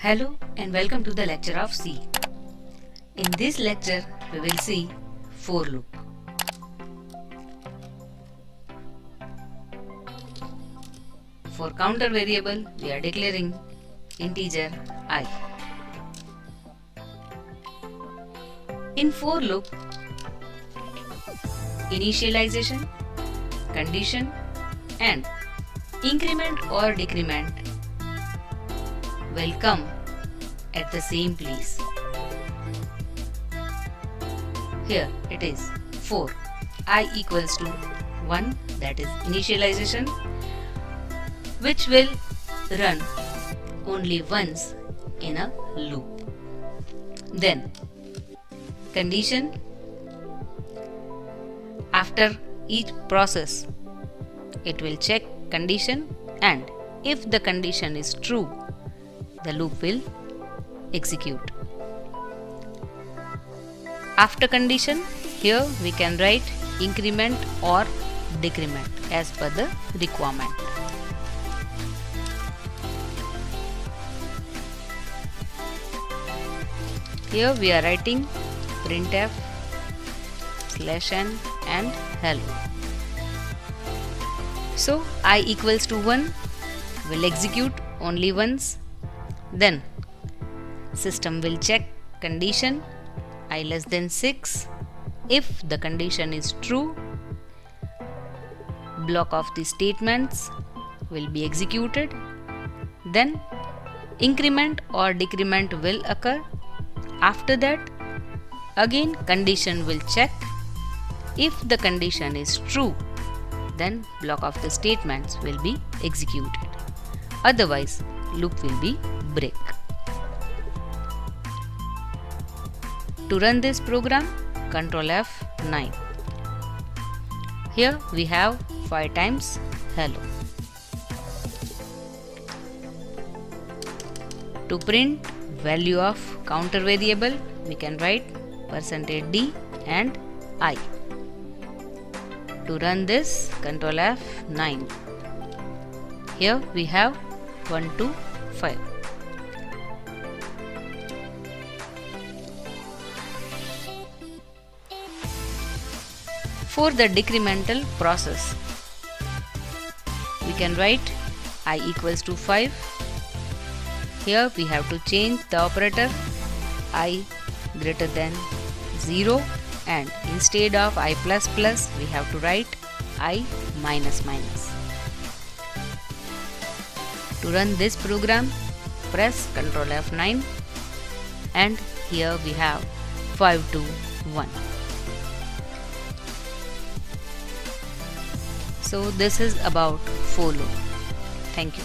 Hello and welcome to the lecture of C. In this lecture, we will see for loop. For counter variable, we are declaring integer I. In for loop, initialization, condition and increment or decrement will come at the same place. Here it is for I equals to 1, that is initialization, which will run only once in a loop. Then condition, after each process it will check condition, and if the condition is true, the loop will execute. After condition, here we can write increment or decrement as per the requirement. Here we are writing printf /n and hello. So I equals to 1 will execute only once. Then system will check condition I less than 6. If the condition is true, block of the statements will be executed. Then increment or decrement will occur. After that, again condition will check. If the condition is true, then block of the statements will be executed. Otherwise, loop will be break. To run this program, Ctrl F9. Here we have 5 times hello. To print value of counter variable, we can write %d and I. To run this, Ctrl F9. Here we have 1 to 5. For the decremental process, we can write I equals to 5. Here we have to change the operator I greater than 0, and instead of I plus plus we have to write I minus minus. To run this program, press Ctrl F9 and here we have 5 to 1. So this is about for loop. Thank you.